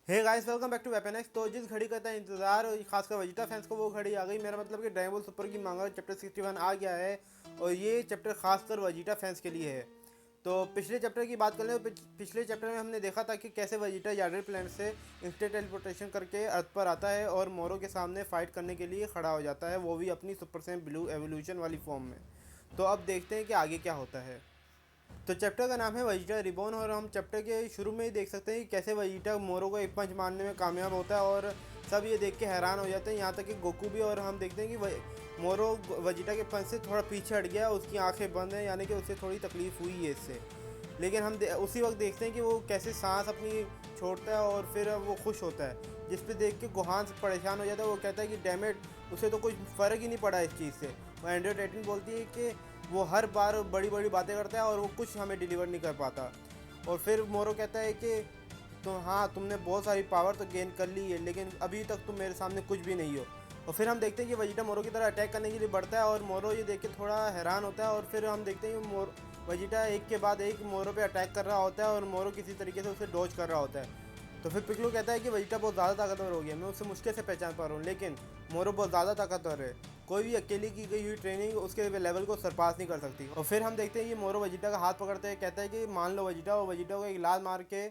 Hey guys, welcome back to Weapon X. तो जिस घड़ी का था इंतजार और खासकर वेजिटा फैंस को वो घड़ी आ गई। मेरा मतलब कि ड्रैगन बॉल सुपर की मांगा चैप्टर 61 आ गया है और ये चैप्टर खासकर वेजिटा फैंस के लिए है। तो पिछले चैप्टर की बात कर लें तो पिछले चैप्टर में हमने देखा था कि कैसे वेजिटा यार्डल प्लैनेट से इंस्टेंट टेलीपोर्टेशन करके अर्थ पर आता है और मोरो के सामने फाइट करने के लिए खड़ा हो जाता है, वो भी अपनी सुपर सैम ब्लू एवोल्यूशन वाली फॉर्म में। तो अब देखते हैं कि आगे क्या होता है। तो चैप्टर का नाम है वेजिटा रिबॉर्न और हम चैप्टर के शुरू में ही देख सकते हैं कि कैसे वेजिटा मोरो को एक पंच मारने में कामयाब होता है और सब ये देख के हैरान हो जाते हैं, यहाँ तक कि गोकू भी। और हम देखते हैं कि मोरो वेजिटा के पंच से थोड़ा पीछे हट गया, उसकी आंखें बंद हैं, यानी कि उसे थोड़ी तकलीफ हुई है इससे। लेकिन हम उसी वक्त देखते हैं कि वो कैसे सांस अपनी छोड़ता है और फिर वो खुश होता है, जिस पे देख के गोहान परेशान हो जाता है। वो कहता है कि डैमेट, उसे तो कुछ फ़र्क ही नहीं पड़ा इस चीज़ से। वो एंड्रॉ टाइटन बोलती है कि वो हर बार बड़ी बड़ी बातें करता है और वो कुछ हमें डिलीवर नहीं कर पाता। और फिर मोरो कहता है कि तो हाँ, तुमने बहुत सारी पावर तो गेन कर ली है, लेकिन अभी तक तुम मेरे सामने कुछ भी नहीं हो। और फिर हम देखते हैं कि वेजिटा मोरो की तरह अटैक करने के लिए बढ़ता है और मोरो ये देख के थोड़ा हैरान होता है। और फिर हम देखते हैं कि वेजिटा एक के बाद एक मोरो पे अटैक कर रहा होता है और मोरो किसी तरीके से उसे डॉज कर रहा होता है। तो फिर पिकलो कहता है कि वेजिटा बहुत ज़्यादा ताकतवर हो गया, मैं उसे मुश्किल से पहचान पा रहा हूँ, लेकिन मोरो बहुत ज़्यादा ताकतवर है। कोई भी अकेली की गई हुई ट्रेनिंग उसके लेवल को सरपास नहीं कर सकती। और फिर हम देखते हैं कि मोरो वेजिटा का हाथ पकड़ते हैं, कहता है कि मान लो वेजिटा। और वेजिटा को एक लात मार के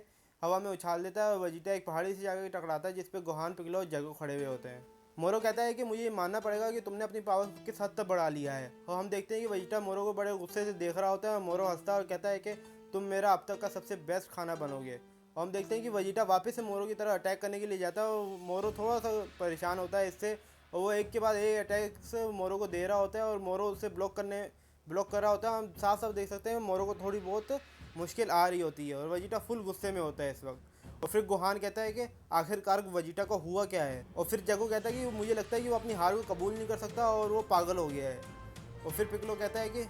हवा में उछाल देता है और वेजिटा एक पहाड़ी से जाकर टकराता है, जिसपे गोहान, पिकलो और जगो खड़े हुए होते हैं। मोरो कहता है कि मुझे ये मानना पड़ेगा कि तुमने अपनी पावर किस हद तक बढ़ा लिया है। और हम देखते हैं कि वेजिटा मोरो को बड़े गुस्से से देख रहा होता है और मोरो हंसता है और कहता है कि तुम मेरा अब तक का सबसे बेस्ट खाना बनोगे। और हम देखते हैं कि वेजिटा वापस से मोरो की तरह अटैक करने के लिए जाता है और मोरो थोड़ा सा परेशान होता है इससे। और वो एक के बाद एक अटैक्स मोरो को दे रहा होता है और मोरो उसे ब्लॉक कर रहा होता है। हम साफ साफ देख सकते हैं मोरो को थोड़ी बहुत मुश्किल आ रही होती है और वेजिटा फुल गुस्से में होता है इस वक्त। और फिर गोहान कहता है कि आखिरकार वेजिटा को हुआ क्या है। और फिर जगो कहता है कि मुझे लगता है कि वो अपनी हार को कबूल नहीं कर सकता और वो पागल हो गया है। और फिर पिकलो कहता है कि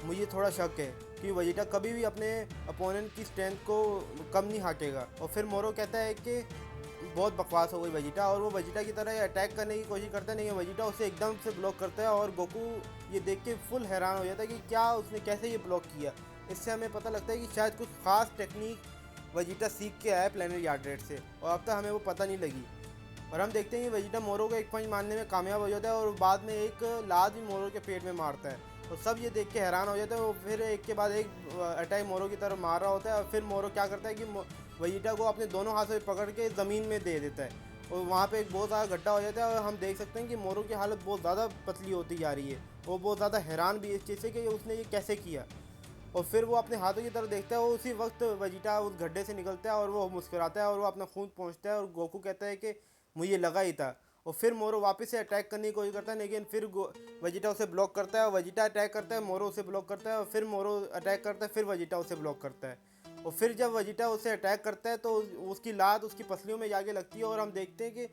मुझे थोड़ा शक है कि वेजिटा कभी भी अपने अपोनेंट की स्ट्रेंथ को कम नहीं हाकेगा। और फिर मोरो कहता है कि बहुत बकवास हो गई वेजिटा, और वो वेजिटा की तरह अटैक करने की कोशिश करता है, लेकिन वेजिटा उसे एकदम से ब्लॉक करता है। और गोकू ये देख के फुल हैरान हो जाता है कि क्या उसने कैसे ये ब्लॉक किया। इससे हमें पता लगता है कि शायद कुछ खास टेक्निक वेजिटा सीख के आया है प्लेनेट यार्डरेट से, और अब तक हमें वो पता नहीं लगी। और हम देखते हैं कि वेजिटा मोरो को एक पंच मारने में कामयाब हो जाता है और बाद में एक लात भी मोरो के पेट में मारता है। और सब ये देख के हैरान हो जाते हैं। वो फिर एक के बाद एक अटैक मोरो की तरफ मार रहा होता है और फिर मोरो क्या करता है कि वेजिटा को अपने दोनों हाथों से पकड़ के ज़मीन में दे देता है और वहाँ पे एक बहुत ज़्यादा गड्ढा हो जाता है। और हम देख सकते हैं कि मोरो की हालत बहुत ज़्यादा पतली होती जा रही है। वो बहुत ज़्यादा हैरान भी इस चीज़ से कि उसने ये कैसे किया। और फिर वो अपने हाथों की तरफ देखता है और उसी वक्त वेजिटा उस गड्ढे से निकलता है और वो मुस्कुराता है और वो अपना खून पहुँचता है। और गोकू कहता है कि मुझे लगा ही था। और फिर मोरो वापस से अटैक करने की कोशिश करता है, लेकिन फिर वेजिटा उसे ब्लॉक करता है और वेजिटा अटैक करता है, मोरो उसे ब्लॉक करता है और फिर मोरो अटैक करता है, फिर वेजिटा उसे ब्लॉक करता है। और फिर जब वेजिटा उसे अटैक करता है तो उसकी लात उसकी पसलियों में जाके लगती है और हम देखते हैं कि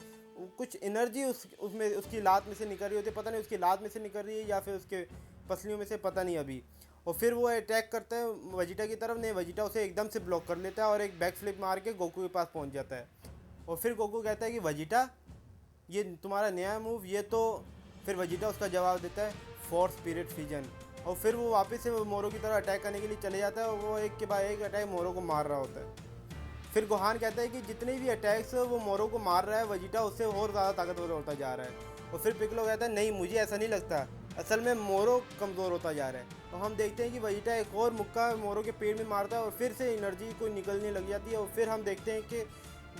कुछ एनर्जी उसमें उसकी लात में से निकल रही होती है। पता नहीं उसकी लात में से निकल रही है या फिर उसके पसलियों में से, पता नहीं अभी। और फिर वो अटैक करता है वेजिटा की तरफ, नहीं, वेजिटा उसे एकदम से ब्लॉक कर लेता है और एक बैक फ्लिप मार के गोकू के पास पहुंच जाता है। और फिर गोकू कहता है कि वेजिटा, ये तुम्हारा नया मूव ये तो। फिर वेजिटा उसका जवाब देता है फोर्स स्पिरिट फ्यूजन। और फिर वो वापस से मोरो की तरह अटैक करने के लिए चले जाता है और वो एक के बाद एक अटैक मोरो को मार रहा होता है। फिर गोहान कहता है कि जितने भी अटैक्स वो मोरो को मार रहा है वेजिटा उससे और ज़्यादा ताकतवर होता जा रहा है। और फिर पिकलो कहता है नहीं, मुझे ऐसा नहीं लगता, असल में मोरो कमज़ोर होता जा रहा है। और हम देखते हैं कि वेजिटा एक और मुक्का मोरो के पेट में मारता है और फिर से एनर्जी को निकलने लग जाती है। और फिर हम देखते हैं कि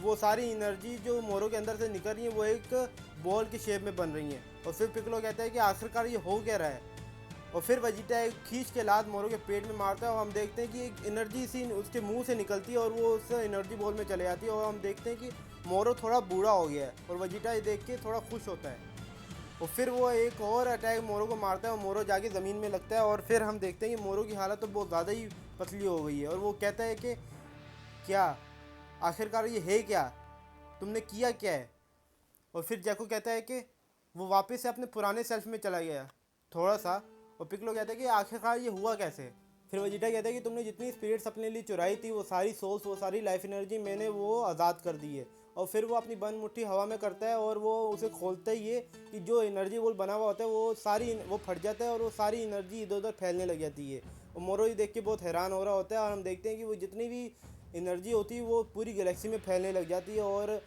वो सारी एनर्जी जो मोरो के अंदर से निकल रही है वो एक बॉल की शेप में बन रही है। और फिर पिकलो कहता है कि आखिरकार ये हो क्या रहा है। और फिर वेजिटा एक खींच के लात मोरो के पेट में मारता है और हम देखते हैं कि एक एनर्जी सी उसके मुंह से निकलती है और वो उस एनर्जी बॉल में चले जाती है। और हम देखते हैं कि मोरो थोड़ा बूढ़ा हो गया है और वेजिटा ये देख के थोड़ा खुश होता है। और फिर वो एक और अटैक मोरो को मारता है और मोरो जाके ज़मीन में लगता है। और फिर हम देखते हैं कि मोरो की हालत तो बहुत ज़्यादा ही पतली हो गई है और वो कहता है कि क्या, आखिरकार ये है क्या, तुमने किया क्या है। और फिर जैको कहता है कि वो वापस से अपने पुराने सेल्फ में चला गया थोड़ा सा। और पिकलो कहता है कि आखिरकार ये हुआ कैसे। फिर वेजिटा कहता है कि तुमने जितनी स्पिरिट्स अपने लिए चुराई थी, वो सारी सोल्स, वो सारी लाइफ एनर्जी मैंने वो आज़ाद कर दी है। और फिर वो अपनी बंद मुट्ठी हवा में करता है और वो उसे खोलता ही है कि जो एनर्जी बॉल बना हुआ होता है वो सारी वो फट जाता है और वो सारी एनर्जी इधर उधर फैलने लग जाती है। और मोरो ही देख के बहुत हैरान हो रहा होता है। और हम देखते हैं कि वो जितनी भी एनर्जी होती है वो पूरी गैलेक्सी में फैलने लग जाती है। और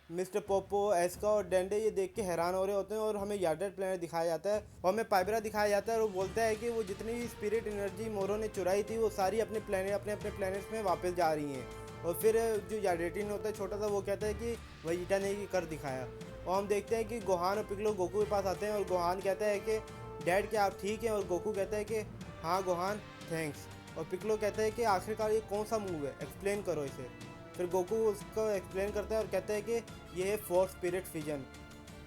मिस्टर पोपो, एस्का और डेंडे ये देख के हैरान हो रहे होते हैं और हमें यार्डेड प्लेनेट दिखाया जाता है और हमें पाइबरा दिखाया जाता है और वो बोलता है कि वो जितनी भी स्पिरिट एनर्जी मोरो ने चुराई थी वो सारी अपने अपने प्लेनेट्स में वापस जा रही हैं। और फिर जो यार्डेटिन होता है छोटा सा, वो कहता है कि वेजिटा ने ही कर दिखाया। और हम देखते हैं कि गोहान और पिक्लो गोकू के पास आते हैं और गोहान कहता है कि डैड क्या आप ठीक हैं, और गोकू कहता है कि हाँ गोहान थैंक्स। और पिक्लो कहता है कि आखिरकार ये कौन सा मूव है, एक्सप्लेन करो इसे। फिर गोकू उसको एक्सप्लेन करता है और कहता है कि ये है फोर्स स्पिरिट फ्यूजन।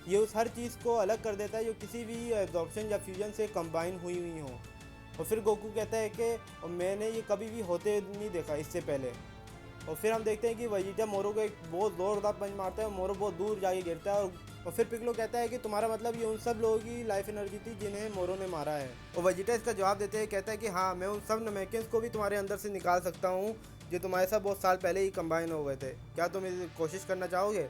ये उस हर चीज़ को अलग कर देता है जो किसी भी एब्जॉर्प्शन या फ्यूजन से कंबाइन हुई हो। और फिर गोकू कहता है कि मैंने ये कभी भी होते नहीं देखा इससे पहले। और फिर हम देखते हैं कि वेजिटा मोरो को एक बहुत ज़ोरदार पंच मारता है और मोरो बहुत दूर जाके गिरता है। और फिर पिक्लो कहता है कि तुम्हारा मतलब ये उन सब लोगों की लाइफ एनर्जी थी जिन्हें मोरो ने मारा है। और वेजिटा इसका जवाब देते हैं, कहता है कि हाँ मैं उन सब नमेकियंस को भी तुम्हारे अंदर से निकाल सकता हूँ जो तुम्हारे साथ बहुत साल पहले ही कंबाइन हो गए थे। क्या तुम इस कोशिश करना चाहोगे?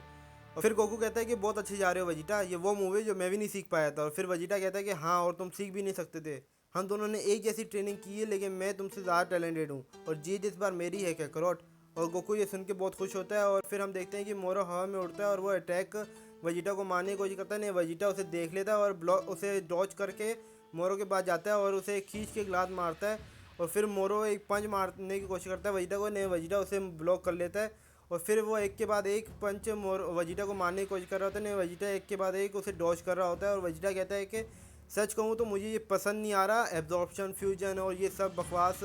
और फिर गोकू कहता है कि बहुत अच्छी जा रहे हो वेजिटा, ये वो मूव है जो मैं भी नहीं सीख पाया था। और फिर वेजिटा कहता है कि हाँ और तुम सीख भी नहीं सकते थे, हम दोनों ने एक जैसी ट्रेनिंग की है, लेकिन मैं तुमसे ज़्यादा टैलेंटेड हूँ और जीत इस बार मेरी है कैकरोट। और गोकू ये सुन के बहुत खुश होता है। और फिर हम देखते हैं कि मोरो हवा में उड़ता है और वो अटैक वेजिटा को मारने की कोशिश करता है। नहीं, वेजिटा उसे देख लेता है और ब्लॉक उसे डॉच करके मोरो के पास जाता है और उसे खींच के ग्लास मारता है। और फिर मोरो एक पंच मारने की कोशिश करता है वेजिटा को, नहीं वेजिटा उसे ब्लॉक कर लेता है। और फिर वो एक के बाद एक पंच वेजिटा को मारने की कोशिश कर रहा होता है, नहीं वेजिटा एक के बाद एक उसे डॉच कर रहा होता है। और वेजिटा कहता है कि सच कहूँ तो मुझे ये पसंद नहीं आ रहा, एब्जॉर्प्शन फ्यूजन और ये सब बकवास,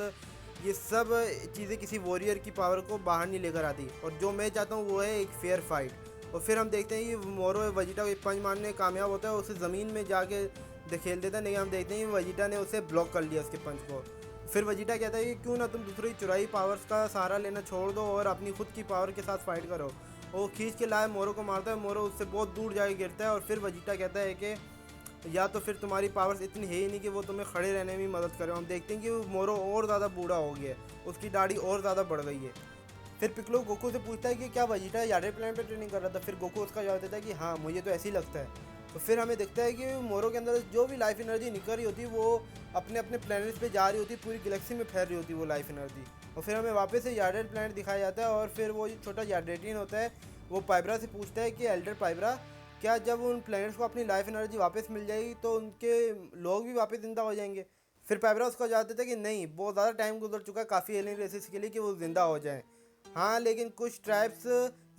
ये सब चीज़ें किसी वॉरियर की पावर को बाहर नहीं लेकर आती। और जो मैं चाहता हूँ वो है एक फेयर फाइट। और फिर हम देखते हैं कि मोरो वेजिटा को एक पंच मारने में कामयाब होता है, उसे ज़मीन में जाके धकेल देता है, लेकिन हम देखते हैं कि वेजिटा ने उसे ब्लॉक कर लिया उसके पंच को। फिर वेजिटा कहता है कि क्यों ना तुम दूसरी चुराई पावर्स का सहारा लेना छोड़ दो और अपनी खुद की पावर के साथ फाइट करो। वो खींच के लाए मोरो को मारता है, मोरो उससे बहुत दूर जाके गिरता है। और फिर वेजिटा कहता है कि या तो फिर तुम्हारी पावर्स इतनी है ही नहीं कि वो तुम्हें खड़े रहने में मदद करे। हम देखते हैं कि मोरो और ज़्यादा बूढ़ा हो गया है, उसकी दाढ़ी और ज़्यादा बढ़ गई है। फिर पिक्लो गोकू से पूछता है कि क्या वेजिटा यार्डेड प्लेनेट पे ट्रेनिंग कर रहा था। फिर गोकू उसका जवाब देता है कि हाँ मुझे तो ऐसे ही लगता है। तो फिर हमें दिखता है कि मोरो के अंदर जो भी लाइफ एनर्जी निकल रही होती है वो अपने अपने प्लैनेट्स पे जा रही होती है, पूरी गैलेक्सी में फैल रही होती है वो लाइफ एनर्जी। और फिर हमें वापस से यार्डेड प्लेनेट दिखाया जाता है। और फिर वो छोटा यार्डेटिन होता है, वो पाइबरा से पूछता है कि एल्डर पाइबरा, क्या जब उन प्लैनेट्स को अपनी लाइफ एनर्जी वापस मिल जाएगी तो उनके लोग भी वापस ज़िंदा हो जाएंगे? फिर पाइबरा उसका जवाब देता है कि नहीं, बहुत ज़्यादा टाइम गुजर चुका है काफ़ी एलियन रेसेस के लिए कि वो ज़िंदा हो जाएं। हाँ लेकिन कुछ ट्राइब्स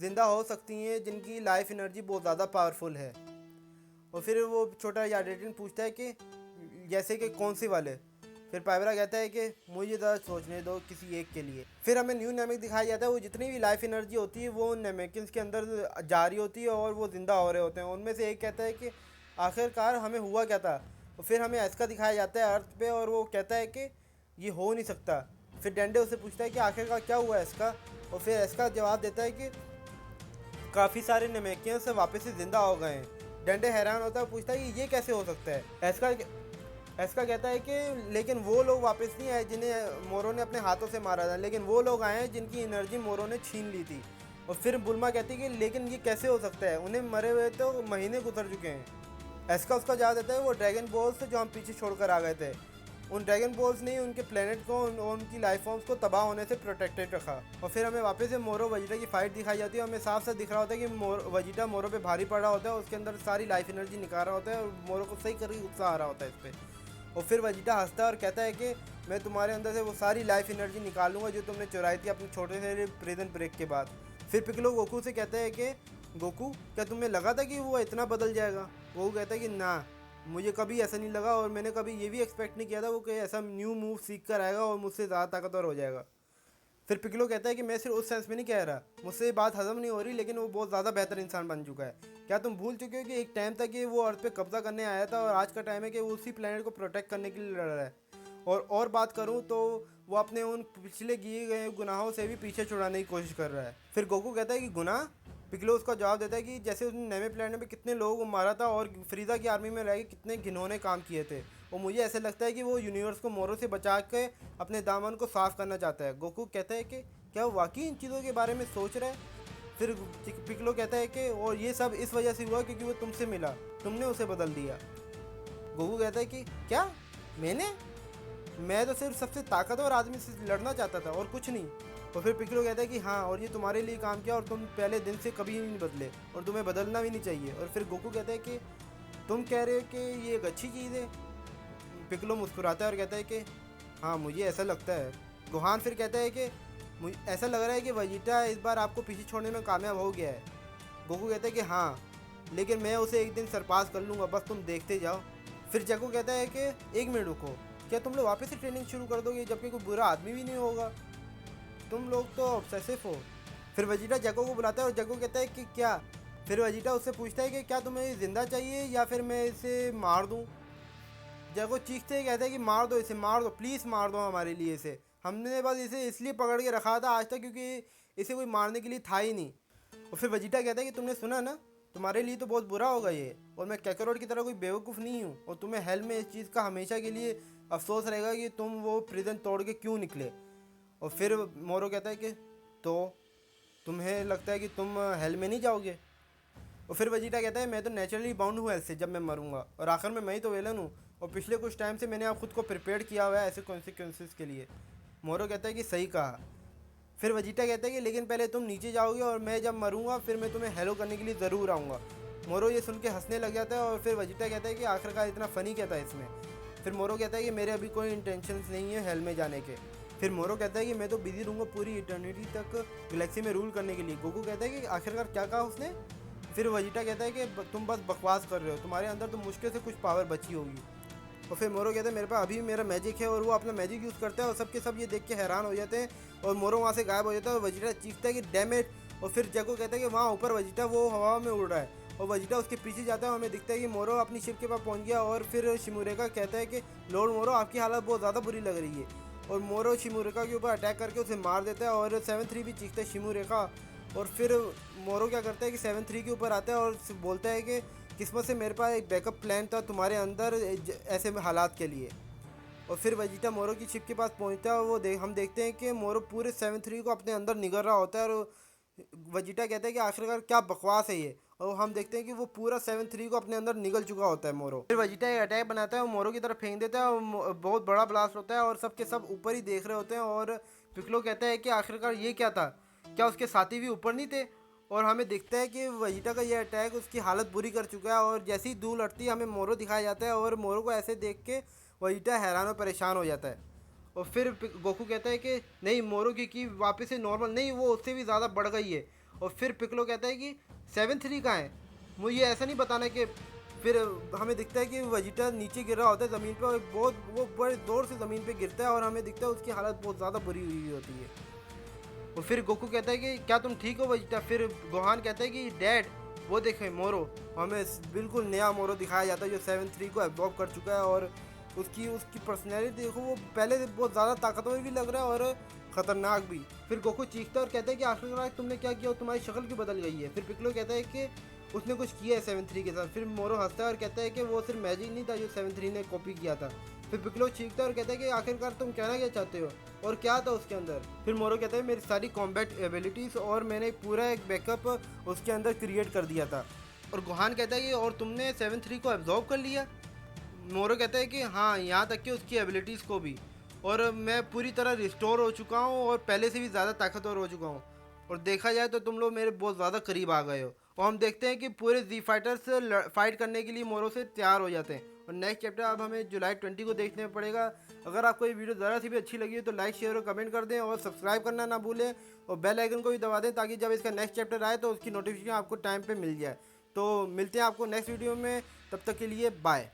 ज़िंदा हो सकती हैं जिनकी लाइफ एनर्जी बहुत ज़्यादा पावरफुल है। और फिर वो छोटा यार्डेटिन पूछता है कि जैसे कि कौन सी वाले? फिर पाइबरा कहता है कि मुझे ज़रा सोचने दो किसी एक के लिए। फिर हमें न्यू नेमिक दिखाया जाता है, वो जितनी भी लाइफ एनर्जी होती है वो नेमेकिन्स के अंदर जा रही होती है और वो ज़िंदा हो रहे होते हैं। उनमें से एक कहता है कि आखिरकार हमें हुआ क्या था। और फिर हमें एस्का दिखाया जाता है अर्थ पे और वो कहता है कि ये हो नहीं सकता। फिर डेंडे उससे पूछता है कि आखिरकार क्या हुआ एस्का। और फिर एस्का जवाब देता है कि काफ़ी सारे नेमेकियंस वापस से ज़िंदा हो गए हैं। डेंडे हैरान होता है, पूछता है कि ये कैसे हो सकता है। एस्का कहता है कि लेकिन वो लोग वापस नहीं आए जिन्हें मोरो ने अपने हाथों से मारा था, लेकिन वो लोग आए हैं जिनकी एनर्जी मोरो ने छीन ली थी। और फिर बुल्मा कहती है कि लेकिन ये कैसे हो सकता है, उन्हें मरे हुए तो महीने गुजर चुके हैं। एस्का उसका जवाब देता है वो ड्रैगन बॉल्स जो हम पीछे छोड़कर आ गए थे, उन ड्रैगन बॉल्स ने उनके प्लेनेट को उनकी लाइफ फॉर्म्स को तबाह होने से प्रोटेक्टेड रखा। और फिर हमें वापस से मोरो वेजिटा की फाइट दिखाई जाती है। हमें साफ साफ दिख रहा होता है कि वेजिटा मोरो पे भारी पड़ रहा होता है, उसके अंदर सारी लाइफ एनर्जी निकाल रहा होता है और मोरो को सही करके गुस्सा आ रहा होता है इस पर। और फिर वेजिटा हंसता है और कहता है कि मैं तुम्हारे अंदर से वो सारी लाइफ एनर्जी निकालूंगा जो तुमने चुराई थी अपने छोटे से प्रिजन ब्रेक के बाद। फिर पिक्लो गोकू से कहता है कि गोकू क्या तुम्हें लगा था कि वो इतना बदल जाएगा? गोकू कहता है कि ना, मुझे कभी ऐसा नहीं लगा और मैंने कभी ये भी एक्सपेक्ट नहीं किया था वो कोई ऐसा न्यू मूव सीख कर आएगा और मुझसे ज़्यादा ताकतवर हो जाएगा। फिर पिक्लो कहता है कि मैं सिर्फ उस सेंस में नहीं कह रहा, मुझसे ये बात हजम नहीं हो रही, लेकिन वो बहुत ज़्यादा बेहतर इंसान बन चुका है। क्या तुम भूल चुके हो कि एक टाइम था कि वो अर्थ पे कब्जा करने आया था और आज का टाइम है कि वो उसी प्लेनेट को प्रोटेक्ट करने के लिए लड़ रहा है। और बात करूँ तो वो अपने उन पिछले किए गए गुनाहों से भी पीछे छुड़ाने की कोशिश कर रहा है। फिर गोकू कहता है कि गुनाह? पिक्लो उसका जवाब देता है कि जैसे उसने नए प्लेनेट पे कितने लोगों को मारा था और फ्रीज़ा की आर्मी में रह के कितने घिनौने काम किए थे, और मुझे ऐसा लगता है कि वो यूनिवर्स को मोरो से बचा के अपने दामन को साफ करना चाहता है। गोकू कहता है कि क्या वो वाकई इन चीज़ों के बारे में सोच रहा है? फिर पिक्लो कहता है कि और ये सब इस वजह से हुआ क्योंकि वो तुमसे मिला, तुमने उसे बदल दिया। गोकू कहता है कि क्या मैं तो सिर्फ सबसे ताकतवर आदमी से लड़ना चाहता था और कुछ नहीं। और फिर पिक्लो कहता है कि हाँ, और ये तुम्हारे लिए काम किया और तुम पहले दिन से कभी नहीं बदले और तुम्हें बदलना भी नहीं चाहिए। और फिर गोकू कहता है कि तुम कह रहे हो कि ये एक अच्छी चीज़ है। पिक्लो मुस्कुराता है और कहता है कि हाँ, मुझे ऐसा लगता है। गोहान फिर कहता है कि मुझे ऐसा लग रहा है कि वेजिटा इस बार आपको पीछे छोड़ने में कामयाब हो गया है। गोकू कहता है कि हाँ, लेकिन मैं उसे एक दिन सरपास कर लूँगा, बस तुम देखते जाओ। फिर जैको कहता है कि 1 मिनट रुको, क्या तुम लोग वापस से ट्रेनिंग शुरू कर दोगे जबकि कोई बुरा आदमी भी नहीं होगा? तुम लोग तो ऑब्सेसिव हो। फिर वेजिटा जैको को बुलाता है और जैको कहता है कि क्या? फिर वेजिटा उससे पूछता है कि क्या तुम्हें ज़िंदा चाहिए या फिर मैं इसे मार दूँ? जैको चीखते ही कहता है कि मार दो इसे, मार दो, प्लीज़ मार दो हमारे लिए इसे। हमने बस इसे इसलिए पकड़ के रखा था आज तक क्योंकि इसे कोई मारने के लिए था ही नहीं। और फिर वेजिटा कहता है कि तुमने सुना ना, तुम्हारे लिए तो बहुत बुरा होगा ये, और मैं कैकरोट की तरह कोई बेवकूफ़ नहीं हूँ, और तुम्हें हेल में इस चीज़ का हमेशा के लिए अफसोस रहेगा कि तुम वो प्रिजन तोड़ के क्यों निकले। और फिर मोरो कहता है कि तो तुम्हें लगता है कि तुम हेल में नहीं जाओगे? और फिर वेजिटा कहता है मैं तो नेचुरली बाउंड हूँ हेल से जब मैं मरूंगा, और आखिर में मैं ही तो विलन हूँ, और पिछले कुछ टाइम से मैंने आप खुद को प्रिपेयर किया हुआ है ऐसे कॉन्सिक्वेंसेस के लिए। मोरो कहता है कि सही कहा। फिर वेजिटा कहता है कि लेकिन पहले तुम नीचे जाओगे और मैं जब मरूंगा फिर मैं तुम्हें हेलो करने के लिए ज़रूर आऊँगा। मोरो ये सुन के हंसने लग जाता है और फिर वेजिटा कहता है कि आखिरकार इतना फ़नी क्या था इसमें। फिर मोरो कहता है कि मेरे अभी कोई इंटेंशंस नहीं है हेल में जाने के। फिर मोरो कहता है कि मैं तो बिजी रहूँगा पूरी इटर्निटी तक गैलेक्सी में रूल करने के लिए। गोकू कहता है कि आखिरकार क्या कहा उसने? फिर वेजिटा कहता है कि तुम बस बकवास कर रहे हो, तुम्हारे अंदर तो मुश्किल से कुछ पावर बची होगी। और फिर मोरो कहता है मेरे पास अभी मेरा मैजिक है, और वो अपना मैजिक यूज़ करता है और सबके सब ये देख के हैरान हो जाते हैं, और मोरो वहाँ से गायब हो जाता है और वेजिटा चीखता है कि डैम इट। और फिर जैको कहता है कि वहाँ ऊपर वेजिटा वो हवा में उड़ रहा है, और वेजिटा उसके पीछे जाता है और हमें दिखता है कि मोरो अपनी शिप के पास पहुँच गया। और फिर शिमुरेका कहता है कि लॉर्ड मोरो आपकी हालत बहुत ज़्यादा बुरी लग रही है, और मोरो शिमुरेका के ऊपर अटैक करके उसे मार देता है। और 7-3 भी चीखता है शिमुरेका। और फिर मोरो क्या करता है कि 7-3 के ऊपर आता है और बोलता है कि किस्मत से मेरे पास एक बैकअप प्लान था तुम्हारे अंदर ऐसे हालात के लिए। और फिर वेजिटा मोरो की शिप के पास पहुंचता है और हम देखते हैं कि मोरो पूरे 7-3 को अपने अंदर निगल रहा होता है, और वेजिटा कहता है कि आखिरकार क्या बकवास है ये, और हम देखते हैं कि वो पूरा 7-3 को अपने अंदर निगल चुका होता है मोरो। फिर वेजिटा एक अटैक बनाता है और मोरो की तरफ फेंक देता है, और बहुत बड़ा ब्लास्ट होता है और सब के सब ऊपर ही देख रहे होते हैं। और पिक्लो कहता है कि आखिरकार ये क्या था, क्या उसके साथी भी ऊपर नहीं थे? और हमें दिखता है कि वेजिटा का ये अटैक उसकी हालत बुरी कर चुका है, और जैसी धूल उड़ती है हमें मोरो दिखाया जाता है, और मोरो को ऐसे देख के वेजिटा हैरान और परेशान हो जाता है। और फिर गोकू कहता है कि नहीं, मोरो की वापस से नॉर्मल नहीं, वो उससे भी ज़्यादा बढ़ गई है। और फिर पिक्लो कहता है कि 7-3 कहाँ है, मुझे ऐसा नहीं बताना कि। फिर हमें दिखता है कि वेजिटा नीचे गिर रहा होता है ज़मीन पर, और वो बड़े ज़ोर से ज़मीन पर गिरता है, और हमें दिखता है उसकी हालत बहुत ज़्यादा बुरी हुई होती है। और फिर गोकू कहता है कि क्या तुम ठीक हो वेजिटा? फिर गोहान कहता है कि डैड वो देखें मोरो। हमें बिल्कुल नया मोरो दिखाया जाता है जो 7-3 को एब्जॉर्ब कर चुका है, और उसकी पर्सनैलिटी देखो, वो पहले से बहुत ज़्यादा ताकतवर भी लग रहा है और ख़तरनाक भी। फिर गोकू चीखता है और कहता है कि आखिरकार तुमने क्या किया, तुम्हारी शक्ल क्यों बदल गई है? फिर पिक्लो कहता है कि उसने कुछ किया है 7-3 के साथ। फिर मोरो हंसता है और कहता है कि वो सिर्फ मैजिक नहीं था जो 7-3 ने कॉपी किया था। फिर पिक्लो चीखता है और कहता है कि आखिरकार तुम कहना क्या चाहते हो, और क्या था उसके अंदर? फिर मोरो कहता है मेरी सारी कॉम्बैट एबिलिटीज़, और मैंने पूरा एक बैकअप उसके अंदर क्रिएट कर दिया था। और गोहान कहता है कि और तुमने 7-3 को एब्जॉर्ब कर लिया? मोरो कहता है कि हाँ, यहाँ तक कि उसकी एबिलिटीज़ को भी, और मैं पूरी तरह रिस्टोर हो चुका हूँ और पहले से भी ज़्यादा ताकतवर हो चुका हूँ, और देखा जाए तो तुम लोग मेरे बहुत ज़्यादा करीब आ गए हो। और हम देखते हैं कि पूरे जी फाइटर्स फाइट करने के लिए मोरो से तैयार हो जाते हैं। और नेक्स्ट चैप्टर अब हमें जुलाई 20 को देखने पड़ेगा। अगर आपको ये वीडियो ज़रा सी भी अच्छी लगी है तो लाइक, शेयर और कमेंट कर दें, और सब्सक्राइब करना ना भूलें, और बेल आइकन को भी दबा दें ताकि जब इसका नेक्स्ट चैप्टर आए तो उसकी नोटिफिकेशन आपको टाइम पे मिल जाए। तो मिलते हैं आपको नेक्स्ट वीडियो में, तब तक के लिए बाय।